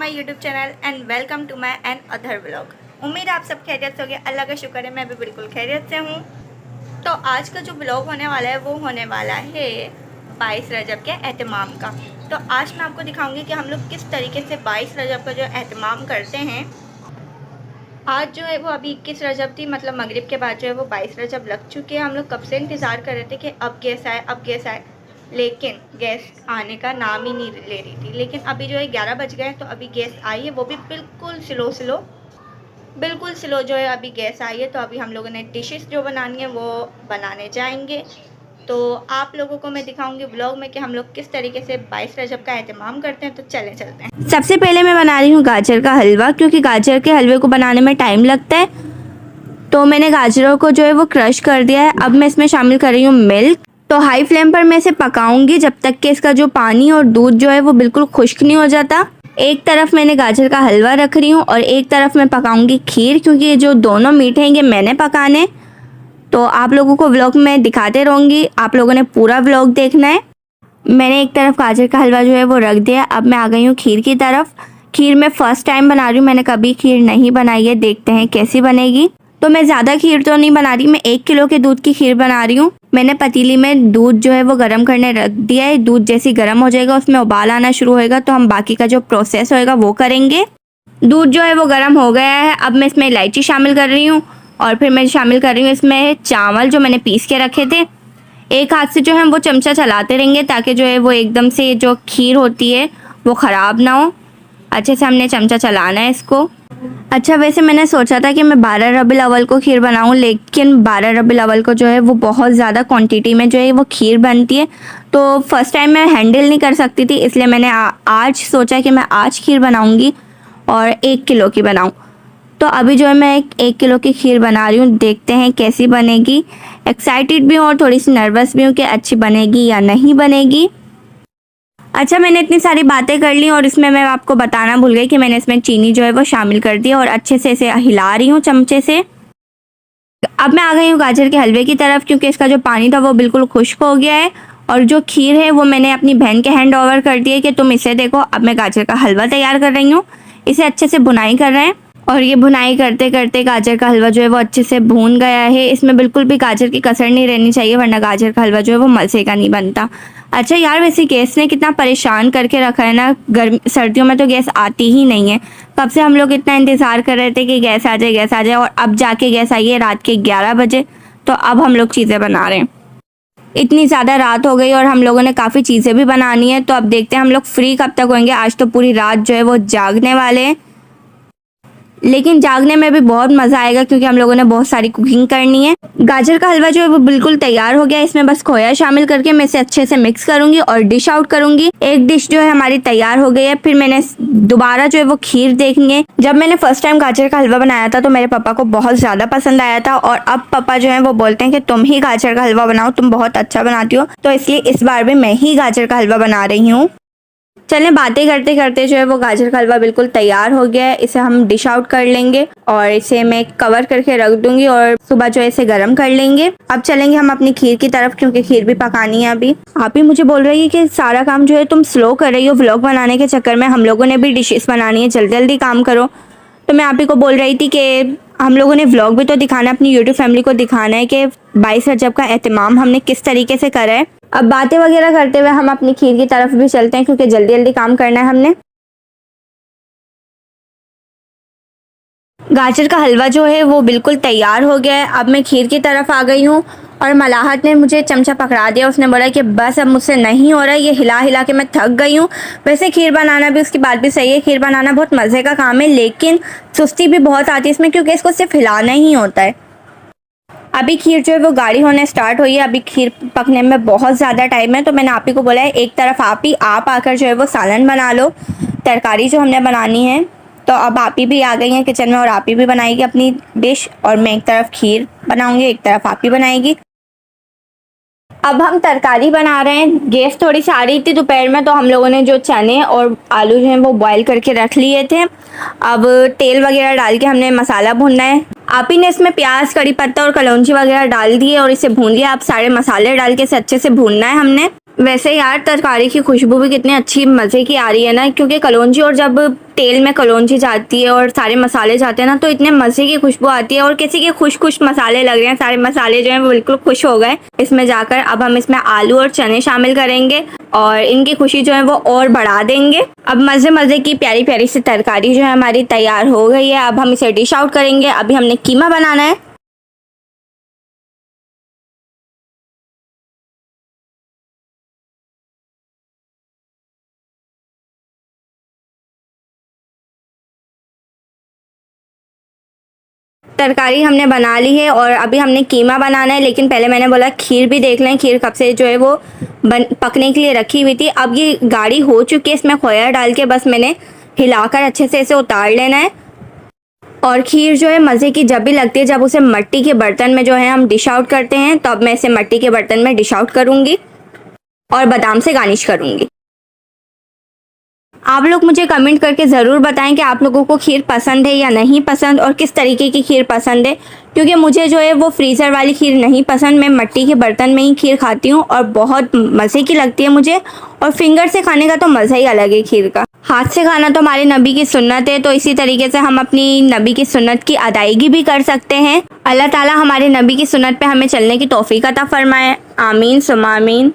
My YouTube channel and welcome to my another vlog. उम्मीद है आप सब खैरियत से होंगे। अल्लाह का शुक्र है मैं भी बिल्कुल खैरियत से हूँ। तो आज का जो व्लॉग होने वाला है वो होने वाला है 22 रजब के एहतमाम का। तो आज मैं आपको दिखाऊंगी कि हम लोग किस तरीके से 22 रजब का जो एहतमाम करते हैं। आज जो है वो अभी 21 रजब थी, मतलब मगरिब के बाद जो है वो 22 रजब लग चुकी है। हम लोग कब से इंतज़ार कर रहे थे कि अब गैस आए अब गैस आए, लेकिन गैस आने का नाम ही नहीं ले रही थी। लेकिन अभी जो है 11 बज गए हैं तो अभी गैस आई है, वो भी बिल्कुल स्लो जो है अभी गैस आई है। तो अभी हम लोगों ने डिशेस जो बनानी है वो बनाने जाएंगे। तो आप लोगों को मैं दिखाऊंगी ब्लॉग में कि हम लोग किस तरीके से 22 रजब का एहतमाम करते हैं। तो चलते हैं। सबसे पहले मैं बना रही हूँ गाजर का हलवा, क्योंकि गाजर के हलवे को बनाने में टाइम लगता है। तो मैंने गाजरों को जो है वो क्रश कर दिया है। अब मैं इसमें शामिल कर रही हूँ मिल्क। तो हाई फ्लेम पर मैं इसे पकाऊंगी जब तक कि इसका जो पानी और दूध जो है वो बिल्कुल खुश्क नहीं हो जाता। एक तरफ मैंने गाजर का हलवा रख रही हूँ और एक तरफ मैं पकाऊंगी खीर, क्योंकि ये जो दोनों मीठे हैं ये मैंने पकाने। तो आप लोगों को व्लॉग में दिखाते रहूँगी, आप लोगों ने पूरा व्लॉग देखना है। मैंने एक तरफ गाजर का हलवा जो है वो रख दिया। अब मैं आ गई हूँ खीर की तरफ। खीर मैं फ़र्स्ट टाइम बना रही हूँ, मैंने कभी खीर नहीं बनाई है, देखते हैं कैसी बनेगी। तो मैं ज़्यादा खीर तो नहीं बना रही, मैं 1 किलो के दूध की खीर बना रही हूँ। मैंने पतीली में दूध जो है वो गर्म करने रख दिया है। दूध जैसी गर्म हो जाएगा उसमें उबाल आना शुरू होएगा तो हम बाकी का जो प्रोसेस होएगा वो करेंगे। दूध जो है वो गर्म हो गया है। अब मैं इसमें इलायची शामिल कर रही हूँ और फिर मैं शामिल कर रही हूँ इसमें चावल जो मैंने पीस के रखे थे। एक हाथ से जो है वो चमचा चलाते रहेंगे ताकि जो है वो एकदम से जो खीर होती है वो ख़राब ना हो। अच्छे से हमने चमचा चलाना है इसको। अच्छा, वैसे मैंने सोचा था कि मैं 12 रबीउल अव्वल को खीर बनाऊं, लेकिन 12 रबीउल अव्वल को जो है वो बहुत ज़्यादा क्वांटिटी में जो है वो खीर बनती है। तो फर्स्ट टाइम मैं हैंडल नहीं कर सकती थी, इसलिए मैंने आज सोचा कि मैं आज खीर बनाऊंगी और 1 किलो की बनाऊं। तो अभी जो है मैं 1 किलो की खीर बना रही हूँ, देखते हैं कैसी बनेगी। एक्साइटेड भी हूँ और थोड़ी सी नर्वस भी हूँ कि अच्छी बनेगी या नहीं बनेगी। अच्छा, मैंने इतनी सारी बातें कर ली और इसमें मैं आपको बताना भूल गई कि मैंने इसमें चीनी जो है वो शामिल कर दी और अच्छे से इसे हिला रही हूँ चमचे से। अब मैं आ गई हूँ गाजर के हलवे की तरफ, क्योंकि इसका जो पानी था वो बिल्कुल खुश्क हो गया है। और जो खीर है वो मैंने अपनी बहन के हैंड ओवर कर दी है कि तुम इसे देखो। अब मैं गाजर का हलवा तैयार कर रही हूँ, इसे अच्छे से भुनाई कर रहे हैं। और ये भुनाई करते करते गाजर का हलवा जो है वो अच्छे से भून गया है। इसमें बिल्कुल भी गाजर की कसर नहीं रहनी चाहिए, वरना गाजर का हलवा जो है वो मज़े का नहीं बनता। अच्छा यार, वैसे गैस ने कितना परेशान करके रखा है ना। सर्दियों में तो गैस आती ही नहीं है। कब से हम लोग इतना इंतज़ार कर रहे थे कि गैस आ जाए गैस आ जाए, और अब जाके गैस आई है रात के 11 बजे। तो अब हम लोग चीज़ें बना रहे हैं। इतनी ज़्यादा रात हो गई और हम लोगों ने काफ़ी चीज़ें भी बनानी है। तो अब देखते हैं हम लोग फ्री कब तक होंगे। आज तो पूरी रात जो है वो जागने वाले हैं, लेकिन जागने में भी बहुत मज़ा आएगा क्योंकि हम लोगों ने बहुत सारी कुकिंग करनी है। गाजर का हलवा जो है वो बिल्कुल तैयार हो गया। इसमें बस खोया शामिल करके मैं इसे अच्छे से मिक्स करूंगी और डिश आउट करूंगी। एक डिश जो है हमारी तैयार हो गई है। फिर मैंने दोबारा जो है वो खीर देखनी है। जब मैंने फर्स्ट टाइम गाजर का हलवा बनाया था तो मेरे पापा को बहुत ज़्यादा पसंद आया था, और अब पापा जो है वो बोलते हैं कि तुम ही गाजर का हलवा बनाओ, तुम बहुत अच्छा बनाती हो। तो इसलिए इस बार भी मैं ही गाजर का हलवा बना रही हूँ। चलें, बातें करते करते जो है वो गाजर का हलवा बिल्कुल तैयार हो गया है। इसे हम डिश आउट कर लेंगे और इसे मैं कवर करके रख दूंगी और सुबह जो है इसे गर्म कर लेंगे। अब चलेंगे हम अपनी खीर की तरफ, क्योंकि खीर भी पकानी है अभी। आप ही मुझे बोल रही है कि सारा काम जो है तुम स्लो कर रही हो व्लॉग बनाने के चक्कर में। हम लोगों ने भी डिशेस बनानी है, जल्दी जल्दी काम करो। तो मैं आप ही को बोल रही थी कि हम लोगों ने व्लॉग भी तो दिखाना है, अपनी यूट्यूब फैमिली को दिखाना है कि 22 रजब का एहतमाम हमने किस तरीके से करा है। अब बातें वगैरह करते हुए हम अपनी खीर की तरफ भी चलते हैं, क्योंकि जल्दी जल्दी काम करना है हमने। गाजर का हलवा जो है वो बिल्कुल तैयार हो गया है। अब मैं खीर की तरफ आ गई हूँ और मलाहत ने मुझे चमचा पकड़ा दिया। उसने बोला कि बस अब मुझसे नहीं हो रहा है, ये हिला हिला के मैं थक गई हूँ। वैसे खीर बनाना भी, उसकी बात भी सही है, खीर बनाना बहुत मज़े का काम है, लेकिन सुस्ती भी बहुत आती है इसमें, क्योंकि इसको सिर्फ हिलाना ही होता है। अभी खीर जो है वो गाढ़ी होने स्टार्ट हुई है। अभी खीर पकने में बहुत ज़्यादा टाइम है। तो मैंने आप ही को बोला है एक तरफ आप आकर जो है वो सालन बना लो, तरकारी जो हमने बनानी है। तो अब आप ही भी आ गई हैं किचन में और आप ही भी बनाएगी अपनी डिश, और मैं एक तरफ खीर बनाऊंगी, एक तरफ आप ही बनाएगी। अब हम तरकारी बना रहे हैं। गैस थोड़ी सी आ रही थी दोपहर में, तो हम लोगों ने जो चने और आलू जो हैं वो बॉईल करके रख लिए थे। अब तेल वगैरह डाल के हमने मसाला भूनना है। आप ही ने इसमें प्याज, कड़ी पत्ता और कलौंजी वगैरह डाल दिए और इसे भून लिया। अब सारे मसाले डाल के इसे अच्छे से भूनना है हमने। वैसे यार तरकारी की खुशबू भी कितनी अच्छी मज़े की आ रही है ना, क्योंकि कलौंजी और जब तेल में कलौंजी जाती है और सारे मसाले जाते हैं ना तो इतने मज़े की खुशबू आती है। और किसी के खुश खुश मसाले लग रहे हैं, सारे मसाले जो हैं वो बिल्कुल खुश हो गए इसमें जाकर। अब हम इसमें आलू और चने शामिल करेंगे और इनकी खुशी जो है वो और बढ़ा देंगे। अब मज़े मज़े की प्यारी प्यारी सी तरकारी जो है हमारी तैयार हो गई है। अब हम इसे डिश आउट करेंगे। अभी हमने कीमा बनाना है। तरकारी हमने बना ली है और अभी हमने कीमा बनाना है, लेकिन पहले मैंने बोला खीर भी देख लें। खीर कब से जो है वो पकने के लिए रखी हुई थी। अब ये गाढ़ी हो चुकी है, इसमें खोया डाल के बस मैंने हिलाकर अच्छे से इसे उतार लेना है। और खीर जो है मज़े की जब भी लगती है जब उसे मिट्टी के बर्तन में जो है हम डिश आउट करते हैं। तो अब मैं इसे मिट्टी के बर्तन में डिश आउट करूँगी और बादाम से गार्निश करूँगी। आप लोग मुझे कमेंट करके ज़रूर बताएं कि आप लोगों को खीर पसंद है या नहीं पसंद और किस तरीके की खीर पसंद है, क्योंकि मुझे जो है वो फ्रीज़र वाली खीर नहीं पसंद। मैं मिट्टी के बर्तन में ही खीर खाती हूँ और बहुत मज़े की लगती है मुझे। और फिंगर से खाने का तो मज़ा ही अलग है खीर का। हाथ से खाना तो हमारे नबी की सुन्नत है, तो इसी तरीके से हम अपनी नबी की सुन्नत की अदायगी भी कर सकते हैं। अल्लाह ताला हमारे नबी की सुन्नत पे हमें चलने की तौफीक अता फरमाए। आमीन सुम्मा आमीन।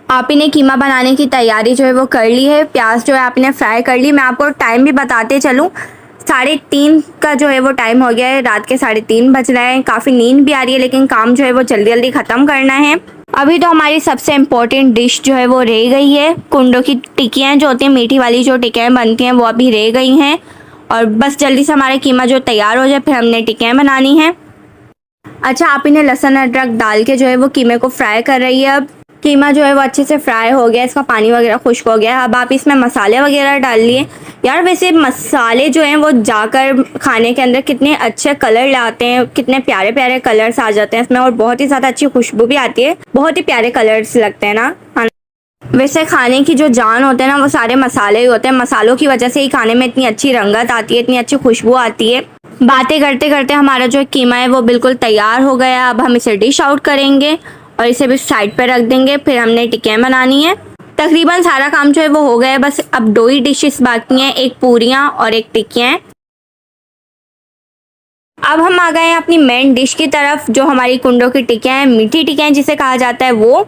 आप ही ने कीमा बनाने की तैयारी जो है वो कर ली है। प्याज जो है आपने फ्राई कर ली। मैं आपको टाइम भी बताते चलूँ, 3:30 का जो है वो टाइम हो गया है। रात के 3:30 बज रहे हैं। काफ़ी नींद भी आ रही है, लेकिन काम जो है वो जल्दी जल्दी ख़त्म करना है। अभी तो हमारी सबसे इम्पोर्टेंट डिश जो है वो रह गई है। कुंडों की टिक्कियाँ जो होती हैं, मीठी वाली जो टिक्कियाँ बनती हैं, वो अभी रह गई हैं। और बस जल्दी से हमारा कीमा जो तैयार हो जाए फिर हमने टिक्कियाँ बनानी हैं। अच्छा, आप इन्हें लहसुन अदरक डाल के जो है वो कीमे को फ्राई कर रही है। अब कीमा जो है वो अच्छे से फ्राई हो गया, इसका पानी वगैरह खुश्क हो गया। अब आप इसमें मसाले वगैरह डाल लिए। यार वैसे मसाले जो हैं वो जाकर खाने के अंदर कितने अच्छे कलर लाते हैं, कितने प्यारे प्यारे कलर्स आ जाते हैं इसमें और बहुत ही ज़्यादा अच्छी खुशबू भी आती है। बहुत ही प्यारे कलर्स लगते हैं ना। वैसे खाने की जो जान होते हैं ना वो सारे मसाले ही होते हैं। मसालों की वजह से ही खाने में इतनी अच्छी रंगत आती है, इतनी अच्छी खुशबू आती है। बातें करते करते हमारा जो कीमा है वो बिल्कुल तैयार हो गया। अब हम इसे डिश आउट करेंगे और इसे भी साइड पर रख देंगे। फिर हमने टिक्कियाँ बनानी है। तकरीबन सारा काम जो है वो हो गया है। बस अब 2 ही डिशेस बाकी हैं, एक पूरियाँ और एक टिक्कियाँ। अब हम आ गए हैं अपनी मेन डिश की तरफ, जो हमारी कुंडों की टिक्कियाँ हैं, मीठी टिक्कियाँ जिसे कहा जाता है वो।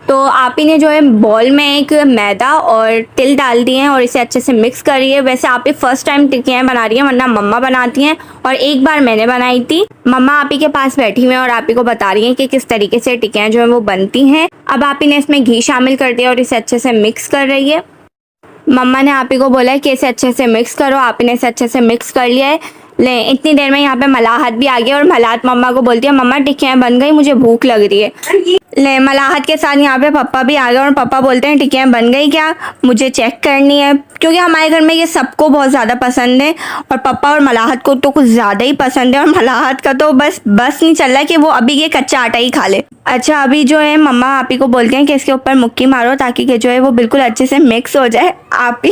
तो आप ही ने जो है बॉल में एक मैदा और तिल डाल दिए हैं और इसे अच्छे से मिक्स करिए। वैसे आप ही फर्स्ट टाइम टिक्कियाँ बना रही हैं, वरना मम्मा बनाती हैं और एक बार मैंने बनाई थी। मम्मा आप ही के पास बैठी हुई हैं और आप ही को बता रही हैं कि किस तरीके से टिक्कियाँ जो है वो बनती हैं। अब आप ही ने इसमें घी शामिल कर दिया और इसे अच्छे से मिक्स कर रही है। मम्मा ने आप ही को बोला है कि इसे अच्छे से मिक्स करो। आप ही ने इसे अच्छे से मिक्स कर लिया है। ले इतनी देर में यहाँ पे मलाहत भी आ गई और मलाहत मम्मा को बोलती है, मम्मा टिक्कियाँ बन गई, मुझे भूख लग रही है। ले मलाहत के साथ यहाँ पे पापा भी आ गए और पापा बोलते हैं टिक्कियाँ बन गई क्या, मुझे चेक करनी है। क्योंकि हमारे घर में ये सबको बहुत ज़्यादा पसंद है और पापा और मलाहत को तो कुछ ज़्यादा ही पसंद है और मलाहत का तो बस नहीं चल रहा कि वो अभी ये कच्चा आटा ही खा ले। अच्छा, अभी जो है मम्मा आप ही को बोलते हैं कि इसके ऊपर मुक्की मारो ताकि कि जो है वो बिल्कुल अच्छे से मिक्स हो जाए। आप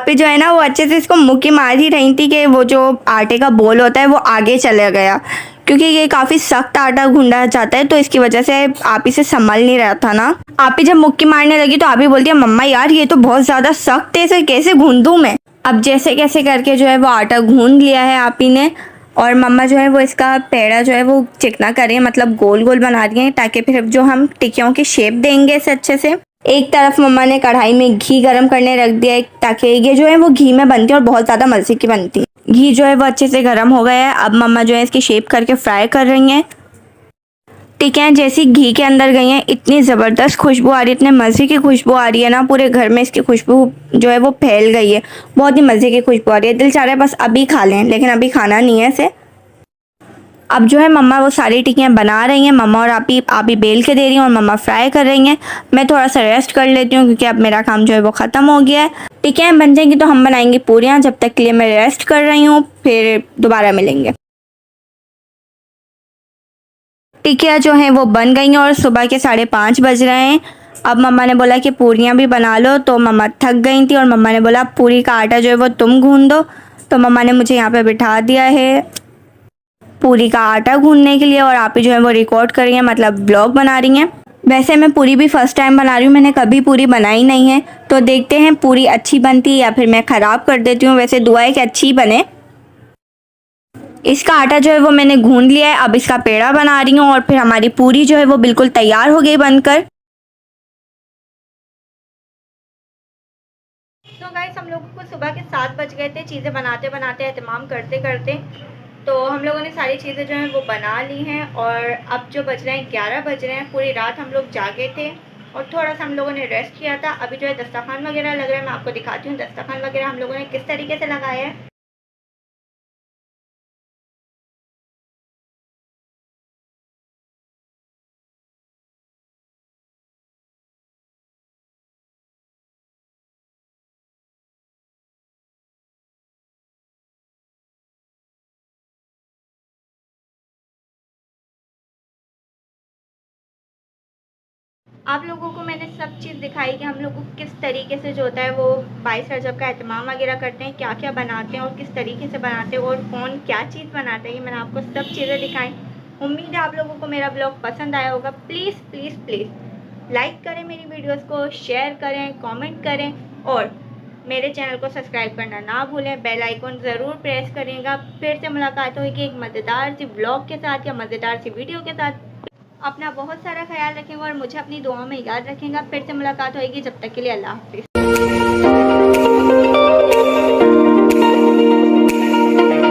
ही जो है ना वो अच्छे से इसको मुक्की मार ही रही थी कि वो जो आटे का बोल होता है वो आगे चला गया, क्योंकि ये काफ़ी सख्त आटा गूंदा जाता है तो इसकी वजह से आप ही से संभल नहीं रहा था ना। आप ही जब मुक्की मारने लगी तो आप ही बोलती है, मम्मा यार ये तो बहुत ज़्यादा सख्त है, इसे कैसे गूंदूँ मैं। अब जैसे कैसे करके जो है वो आटा गूंद लिया है आप ही ने और मम्मा जो है वो इसका पेड़ा जो है वो चिकना कर रही है, मतलब गोल गोल बना रही हैं ताकि फिर जो हम टिक्कियों की शेप देंगे इसे अच्छे से। एक तरफ मम्मा ने कढ़ाई में घी गर्म करने रख दिया है ताकि ये जो है वो घी में बनती है और बहुत ज़्यादा मज़े की बनती है। घी जो है वो अच्छे से गर्म हो गया है। अब मम्मा जो है इसकी शेप करके फ्राई कर रही हैं। टिक्कियाँ जैसी घी के अंदर गई हैं इतनी ज़बरदस्त खुशबू आ रही है, इतने मज़े की खुशबू आ रही है ना, पूरे घर में इसकी खुशबू जो है वो फैल गई है। बहुत ही मज़े की खुशबू आ रही है, दिल चाह रहा है बस अभी खा लें, लेकिन अभी खाना नहीं है इसे। अब जो है मम्मा वो सारी टिक्कियाँ बना रही हैं। मम्मा और आप ही बेल के दे रही हैं और मम्मा फ्राई कर रही हैं। मैं थोड़ा सा रेस्ट कर लेती हूँ क्योंकि अब मेरा काम जो है वो ख़त्म हो गया है। टिक्कियाँ बन जाएंगी तो हम बनाएंगे पूरियाँ। जब तक के लिए मैं रेस्ट कर रही हूँ, फिर दोबारा मिलेंगे। टिक्कियाँ जो हैं वो बन गई हैं और सुबह के 5:30 बज रहे हैं। अब मम्मा ने बोला कि पूरियाँ भी बना लो, तो मम्मा थक गई थी और मम्मा ने बोला पूरी का आटा जो है वो तुम गूंद दो। तो मम्मा ने मुझे यहाँ पे बिठा दिया है। पूरी का आटा गूंदने के लिए और आप ही जो है वो रिकॉर्ड कर रही हैं, मतलब ब्लॉग बना रही हैं। वैसे मैं पूरी भी फर्स्ट टाइम बना रही हूँ, मैंने कभी पूरी बनाई नहीं है, तो देखते हैं पूरी अच्छी बनती है या फिर मैं ख़राब कर देती हूँ। वैसे दुआ है कि अच्छी बने। इसका आटा जो है वो मैंने गूंद लिया है, अब इसका पेड़ा बना रही हूँ और फिर हमारी पूरी जो है वो बिल्कुल तैयार हो गई बनकर। तो गाइस हम लोगों को सुबह के 7 बज गए थे चीज़ें बनाते बनाते, एहतमाम करते करते। तो हम लोगों ने सारी चीज़ें जो हैं वो बना ली हैं और अब जो बज रहे हैं 11 बज रहे हैं। पूरी रात हम लोग जागे थे और थोड़ा सा हम लोगों ने रेस्ट किया था। अभी जो है दस्तरखान वगैरह लग रहा है, मैं आपको दिखाती हूँ दस्तरखान वगैरह हम लोगों ने किस तरीके से लगाया है। आप लोगों को मैंने सब चीज़ दिखाई कि हम लोग को किस तरीके से जो होता है वो 22 रजब का एहतमाम वगैरह करते हैं, क्या क्या बनाते हैं और किस तरीके से बनाते हैं और कौन क्या चीज़ बनाता है, ये मैंने आपको सब चीज़ें दिखाई। उम्मीद है आप लोगों को मेरा ब्लॉग पसंद आया होगा। प्लीज़ प्लीज़ प्लीज़ लाइक करें मेरी वीडियोस को, शेयर करें, कमेंट करें और मेरे चैनल को सब्सक्राइब करना ना भूलें। बेल आइकन ज़रूर प्रेस करिएगा। फिर से मुलाकात होगी एक मज़ेदार सी ब्लॉग के साथ या मज़ेदार सी वीडियो के साथ। अपना बहुत सारा ख्याल रखेंगे और मुझे अपनी दुआओं में याद रखेंगे। फिर से मुलाकात होगी, जब तक के लिए अल्लाह हाफिज़।